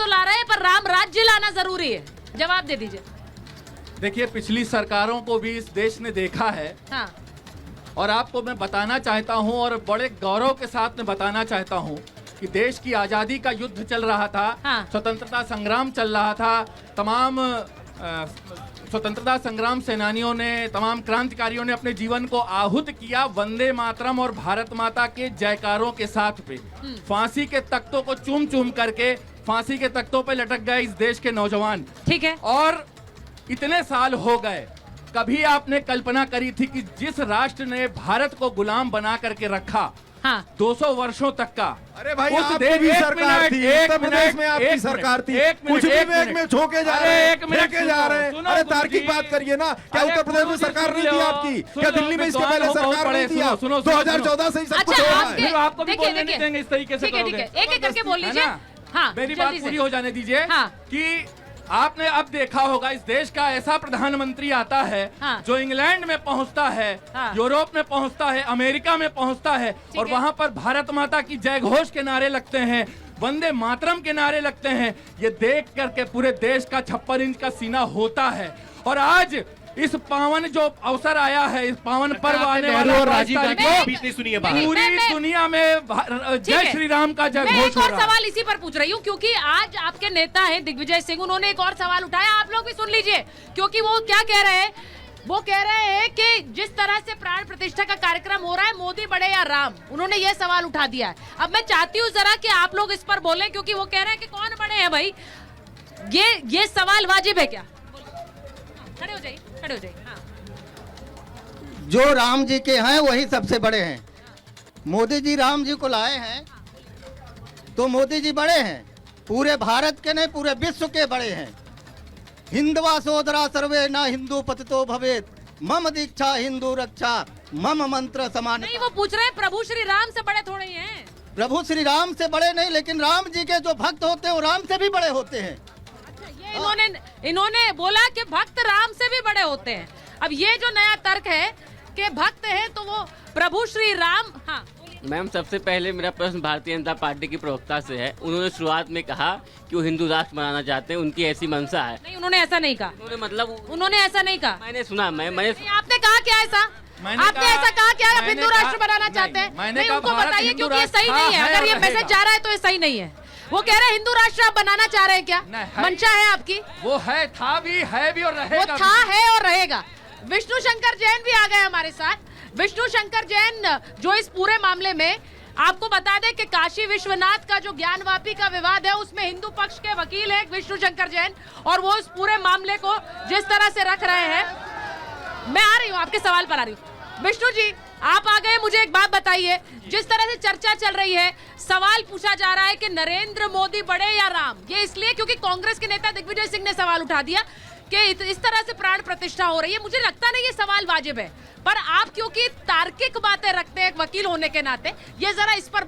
तो ला रहे हैं, पर राम राज्य लाना जरूरी है। जवाब दे दीजिए। देखिए, पिछली सरकारों को भी इस देश ने देखा है। हाँ। और आपको मैं बताना चाहता हूं, और बड़े गौरव के साथ में बताना चाहता हूं कि देश की आजादी का युद्ध चल रहा था। हाँ। स्वतंत्रता संग्राम चल रहा था। तमाम स्वतंत्रता संग्राम सेनानियों ने, तमाम क्रांतिकारियों ने अपने जीवन को आहूत किया वंदे मातरम और भारत माता के जयकारों के साथ पे। फांसी के तख्तों को चूम चूम करके फांसी के तख्तों पे लटक गए इस देश के नौजवान। ठीक है। और इतने साल हो गए, कभी आपने कल्पना करी थी कि जिस राष्ट्र ने भारत को गुलाम बना करके रखा, हाँ। 200 वर्षों तक का, अरे भाई, उस आपकी देश भी एक सरकार मिनट, थी, एक उत्तर प्रदेश मिनट, में आपकी एक सरकार मिनट, थी, एक मिनट, कुछ भी एक बैग मिनट। में झोंके जा अरे रहे हैं, एक मिनट फेंके जा रहे हैं। सुनो, अरे सुनो, तार्किक बात करिए ना। क्या अरे उत्तर प्रदेश में सुनो, सरकार नहीं सुनो, थी आपकी? सुनो, क्या दिल्ली में इसके विद्वान पहले लोग बहुत सरकार नहीं बड़े, थी? सुनो, सुनो, सुनो, 2014 से ही सब कुछ अच्छा, हो रहा है। फिर आपको भी देखिए, बोलने नहीं देंगे इस तरीके से ठीक है, करोगे। ठीक है, एक एक करके बोल है लीजिए। ना? हाँ, मेरी जल्दी बात से। पूरी हो जाने दीजिए। हाँ। कि आपने अब देखा होगा, इस देश का ऐसा प्रधानमंत्री आता है हाँ। जो इंग्लैंड में पहुंचता है, हाँ। यूरोप में पहुंचता है, अमेरिका में पहुंचता है, और है। वहां पर भारत माता की जय घोष के नारे लगते हैं, वंदे मातरम के नारे लगते हैं। ये देख करके पूरे देश का 56 इंच का सीना होता है। और आज इस पावन जो अवसर आया है, इस पावन पर्व आने वाला और राजीव 22 गांधी तारीख के बीच नहीं सुनी है बात। नहीं, पूरी मैं- दुनिया में जय है। श्री राम का जय मैं घोष एक हो और रहा है। सवाल इसी पर पूछ रही हूँ, क्योंकि आज आपके नेता हैं दिग्विजय सिंह, उन्होंने एक और सवाल उठाया, आप लोग भी सुन लीजिए। क्योंकि वो क्या कह रहे हैं, वो कह रहे हैं कि जिस तरह से प्राण प्रतिष्ठा का कार्यक्रम हो रहा है, मोदी बड़े या राम, उन्होंने ये सवाल उठा दिया है। अब मैं चाहती हूँ जरा कि आप लोग इस पर बोलें, क्योंकि वो कह रहे हैं कि कौन बड़े हैं भाई। ये सवाल वाजिब है क्या? खड़े हो जाइए, खड़े हो जाइए। हाँ। जो राम जी के हैं वही सबसे बड़े हैं। मोदी जी राम जी को लाए हैं तो मोदी जी बड़े हैं, पूरे भारत के नहीं पूरे विश्व के बड़े हैं। हिंदवा सोदरा सर्वे न हिंदू पतितो भवेत, मम दीक्षा हिंदू रक्षा, मम मंत्र समान। नहीं, वो पूछ रहे हैं प्रभु श्री राम से बड़े थोड़े ही हैं। प्रभु श्री राम से बड़े नहीं, लेकिन राम जी के जो भक्त होते हैं वो राम से भी बड़े होते हैं। ये इन्होंने बोला कि भक्त राम से भी बड़े होते हैं। अब ये जो नया तर्क है कि भक्त है तो वो प्रभु श्री राम। हाँ मैम, सबसे पहले मेरा प्रश्न भारतीय जनता पार्टी की प्रवक्ता से है। उन्होंने शुरुआत में कहा कि वो हिंदू राष्ट्र बनाना चाहते हैं, उनकी ऐसी मंशा है। नहीं, उन्होंने ऐसा नहीं कहा। उन्होंने ऐसा नहीं कहा। मैंने सुना, मैंने आपने कहा क्या ऐसा? आपने ऐसा कहा क्या? आप हिंदू राष्ट्र बनाना चाहते हैं? नहीं, उनको बताइए, क्योंकि ये सही नहीं है। अगर ये मैसेज जा रहा है तो ये सही नहीं है। वो कह रहे हैं हिंदू राष्ट्र आप बनाना चाह रहे हैं क्या? मंशा है आपकी? वो है, था भी, है भी और रहेगा। वो था, है और रहेगा। विष्णु शंकर जैन भी आ गए हमारे साथ। विष्णु शंकर जैन जो इस पूरे मामले में, आपको बता दें कि काशी विश्वनाथ का जो ज्ञानवापी का विवाद है उसमें हिंदू पक्ष के वकील है विष्णु शंकर जैन, और वो इस पूरे मामले को जिस तरह से रख रहे हैं। मैं आ रही हूँ, आपके सवाल पर आ रही हूँ। विष्णु जी, आप आ गए, मुझे एक बात बताइए। जिस तरह से चर्चा चल रही है, सवाल पूछा जा रहा है कि नरेंद्र मोदी बड़े या राम। ये इसलिए क्योंकि कांग्रेस के नेता दिग्विजय सिंह ने सवाल उठा दिया कि इस तरह से प्राण प्रतिष्ठा हो रही है। मुझे लगता नहीं ये सवाल वाजिब है, पर आप क्योंकि तार्किक बातें रखते हैं वकील होने के नाते, ये जरा इस पर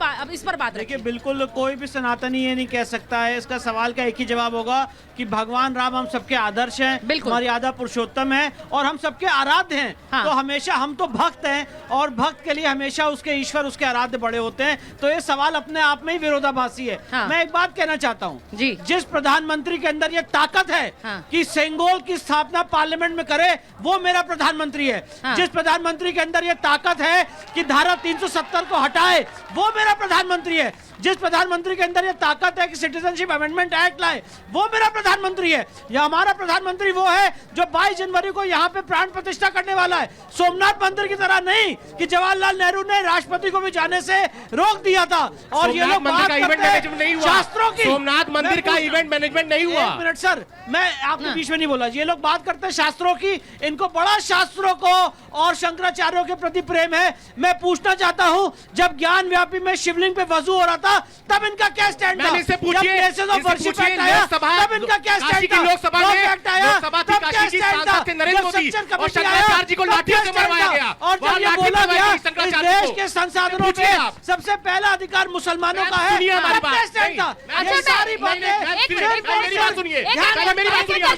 बात देखिए, बिल्कुल कोई भी सनातनी ये नहीं कह सकता है। इसका सवाल का एक ही जवाब होगा कि भगवान राम हम सबके आदर्श हैं, हमारी आधा पुरुषोत्तम है और हम सबके आराध्य हैं। हाँ। तो हमेशा हम तो भक्त हैं और भक्त के लिए हमेशा उसके ईश्वर, उसके आराध्य बड़े होते हैं। तो ये सवाल अपने आप में ही विरोधाभासी है। हाँ। मैं एक बात कहना चाहता हूँ, जिस प्रधानमंत्री के अंदर ये ताकत है कि सेंगोल की स्थापना पार्लियामेंट में करे, वो मेरा प्रधानमंत्री है। जिस प्रधानमंत्री के अंदर ये ताकत है कि धारा 370 को हटाए, वो मेरा प्रधानमंत्री है। जिस प्रधानमंत्री के अंदर ये ताकत है कि सिटीजनशिप अमेंडमेंट एक्ट लाए, वो मेरा प्रधानमंत्री है। या हमारा प्रधानमंत्री वो है जो 22 जनवरी को यहाँ पे प्राण प्रतिष्ठा करने वाला है। सोमनाथ मंदिर की तरह नहीं कि जवाहरलाल नेहरू ने राष्ट्रपति को भी जाने से रोक दिया था। और ये लोग बात करते हैं शास्त्रों की। सोमनाथ मंदिर का इवेंट मैनेजमेंट नहीं हुआ। एक मिनट सर, मैं आपके बीच में नहीं बोला। ये लोग बात करते हैं शास्त्रों की, इनको बड़ा शास्त्रों को और शंकराचार्यों के प्रति प्रेम है। मैं पूछना चाहता हूँ, जब ज्ञान व्यापी में शिवलिंग पे वजू हो रहा था तब इनका क्या स्टैंड था? इनसे पूछिए, तब इनका क्या स्टैंड था? लोकसभा थी काशी की सांसद थे नरेंद्र मोदी और शंकराचार्य जी को लाठियों से मरवाया गया। और जब ये बोला गया इस देश के संसाधनों पे सबसे पहला अधिकार मुसलमानों का है, तब क्या स्टैंड था? ये सारी बातें मेरी बात सुनिए,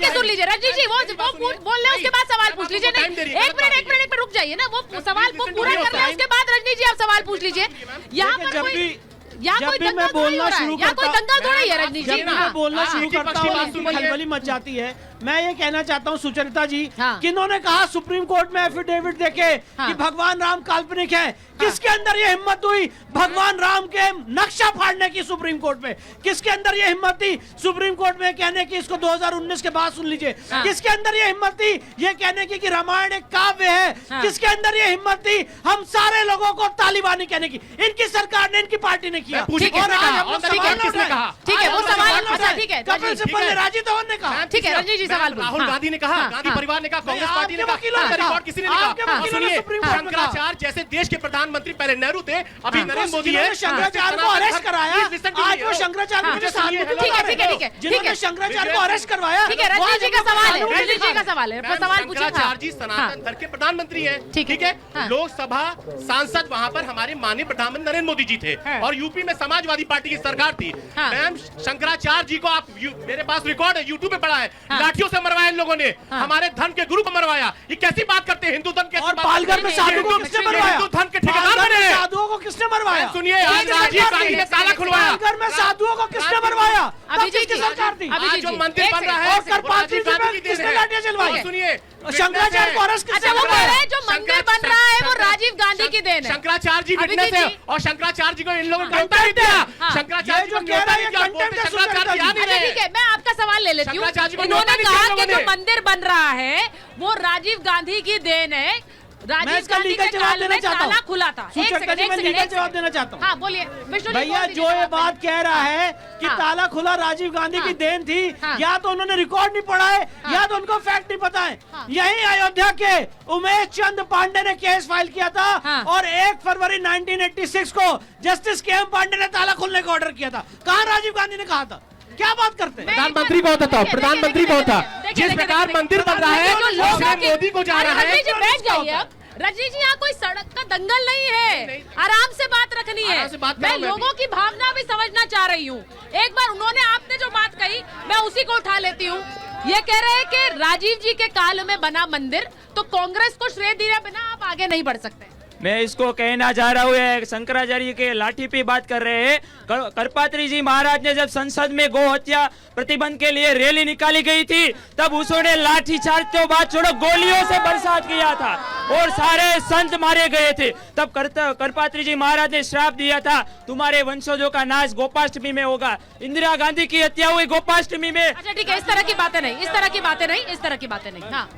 सुन लीजिए रजनी जी, वो बोल रहे उसके बाद सवाल पूछ लीजिए। एक मिनट रुक जाइए ना, वो सवाल वो पूरा कर रहे हैं, उसके बाद रजनी जी आप सवाल पूछ लीजिए। यहाँ पर यहाँ जब कोई भी दंगल मैं थोड़ी हो बोलना रहा है, शुरू यहाँ कोई करता दंगल थोड़ी है रजनी जी। जब मैं बोलना शुरू करता हूँ पक्षी बात इसमें सुनिए। खलबली मच जाती है। मैं ये कहना चाहता हूँ सुचरिता जी, हाँ। किन्होंने कहा सुप्रीम कोर्ट में एफिडेविट देके हाँ। कि भगवान राम काल्पनिक है, किसके अंदर ये हिम्मत हुई भगवान राम के नक्शा फाड़ने की सुप्रीम कोर्ट में? किसके अंदर ये हिम्मत थी सुप्रीम कोर्ट में कहने की इसको 2019 के बाद सुन लीजिए? हाँ। किसके अंदर ये हिम्मत थी ये कहने की कि रामायण एक काव्य है? हाँ। किसके अंदर ये हिम्मत थी हम सारे लोगों को तालिबानी कहने की? इनकी सरकार ने, इनकी पार्टी ने किया। पूछिए और किसने आज कहा? हम लोग ऑन द रिकॉर्ड सवाल किसने उठ रहे हैं। कहा? ठीक है, वो आज हम सवाल उठ अच्छा, रहे हैं। ठीक है, कपिल ठीक सिब्बल है। ने, राजीव धवन ने कहा। ठीक है, रजनी जी सवाल राहुल हाँ। गांधी ने कहा, हाँ, गांधी हाँ। परिवार ने कहा, कांग्रेस नहीं, पार्टी ने आपके कहा, वकीलों ने ऑन द कहा। रिकॉर्ड किसी ने नहीं आपके कहा। और वकीलों ने सुनिए, सुप्रीम कोर्ट में कहा। शंकराचार्य जैसे देश के प्रधानमंत्री पहले नेहरू थे, अभी नरेंद्र मोदी है। जिन्होंने शंकराचार्य को अरेस्ट कराया, आज वो शंकराचार्य के सहानुभूति ठीक है, बता ठीक रहे है, हैं। ठीक है, ठीक जिन्होंने है। शंकराचार्य को अरेस्ट करवाया, ठीक है, वो रजनी आज जी का उनको सवाल है, सहानुभूति रजनी जी दिखा का रहे हैं। सवाल है, मैम, सवाल पूछिए। शंकराचार्य जी हाँ। सनातन धर्म के प्रधानमंत्री हैं। ठीक है। ठीक है, हाँ। लोकसभा सांसद वहां पर हमारे माननीय प्रधानमंत्री नरेंद्र मोदी जी थे, हाँ। और यूपी में समाजवादी पार्टी की सरकार थी। हाँ। मैम, शंकराचार्य जी को आप मेरे पास रिकॉर्ड है, यूट्यूब पे पड़ा है, हाँ। लाठियों से मरवाया इन लोगों ने, हाँ। हमारे धर्म के गुरु को मरवाया। ये कैसी बात करते हैं? हिंदू धर्म के और पालघर में साधुओं को किसने मरवाया? हिंदू धर्म के ठेकेदार पालघर बने में हैं। साधुओं को किसने मरवाया? सुनिए, आज राजीव गांधी ने ताला खुलवाया। पालघर में साधुओं को किसने मरवाया? तब अभिजीत किसकी जी, सरकार थी? अभिजीत आज जो जी, मंदिर एक बन रहा सेकंड। है, और करपात्री जी में किसने लाठियां चलवाई? और सुनिए, शंकराचार्य को अरेस्ट अच्छा, वो कह रहे हैं जो मंदिर बन रहा है वो शंकर- राजीव गांधी की देन है। शंकराचार्य जी अभिजीत विटनेस है, जी। और शंकराचार्य जी को इन लोगों ने हाँ। न्योता नहीं दिया। हाँ। शंकराचार्य ये जी जो को कह रहा न्योता है, नहीं ये दिया, और contempt बोलते है शंकराचार्य जी आ नहीं अच्छा, रहे। ठीक है, मैं आपका सवाल ले लेती हूँ। शंकराचार्य जी को इन्होंने न्योता नहीं कहा दिया कि जो लोगों ने। मंदिर बन रहा है वो राजीव गांधी की देन है। राजीव मैं इसका गांधी लीगल के जवाब काल देना में चाहता हूं। ताला खुला था। एक सुचरिता सेकंड, जी, एक मैं सेकंड, लीगल एक जवाब सेकंड। देना चाहता हूं। हाँ, बोलिए विष्णु जी, भैया बोल दीजिए जो ये जवाब बात पहले। कह रहा है कि हाँ। ताला खुला राजीव गांधी की हाँ। देन थी, हाँ। या तो उन्होंने रिकॉर्ड नहीं पढ़ा है, हाँ। या तो उनको फैक्ट नहीं पता है। हाँ। यही अयोध्या के उमेश चंद पांडे ने केस फाइल किया था, हाँ। और 1 फरवरी 1986 को जस्टिस के एम पांडे ने ताला खोलने का ऑर्डर किया था। कहाँ राजीव गांधी ने कहा था? क्या बात करते हैं? प्रधानमंत्री कौन था? प्रधानमंत्री कौन था? जिस प्रकार मंदिर बन रहा है, जो लोगों उसमें के- मोदी को जा रहा रजनी है। जी बैठ जाइए अब। रजनी जी, यहाँ कोई सड़क का दंगल नहीं है, आराम से बात रखनी है। आराम से बात कर मैं रहा हूं मैं लोगों की भावना भी समझना चाह रही हूँ। एक बार उन्होंने आपने जो बात कही मैं उसी को उठा लेती हूँ। ये कह रहे हैं कि राजीव जी के काल में बना मंदिर, तो कांग्रेस को श्रेय दिए बिना आप आगे नहीं बढ़ सकते। मैं इसको कहना चाह रहा हूँ, शंकराचार्य के लाठी पे बात कर रहे हैं। करपात्री जी महाराज ने जब संसद में गौ हत्या प्रतिबंध के लिए रैली निकाली गई थी, तब उसने लाठी चार्ज के बाद छोड़ो गोलियों से बरसात किया था और सारे संत मारे गए थे। तब करपात्री जी महाराज ने श्राप दिया था, तुम्हारे वंशजों का नाश गोपाष्टमी में होगा। इंदिरा गांधी की हत्या हुई गोपाष्टमी में। अच्छा ठीक है, इस तरह की बातें नहीं, इस तरह की बातें नहीं, इस तरह की बातें नहीं। हाँ,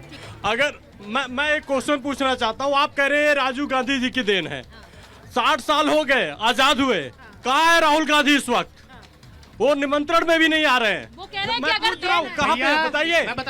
अगर मैं एक क्वेश्चन पूछना चाहता हूँ, आप कह रहे हैं राजीव गांधी जी की देन है। 60 साल हो गए आजाद हुए, कहाँ है राहुल गांधी इस वक्त? वो निमंत्रण में भी नहीं आ रहे हैं। वो कह रहे हैं मैं कि अगर पूछ रहा हूँ, देन है- कहाँ पे है? बताइए। मैं बताता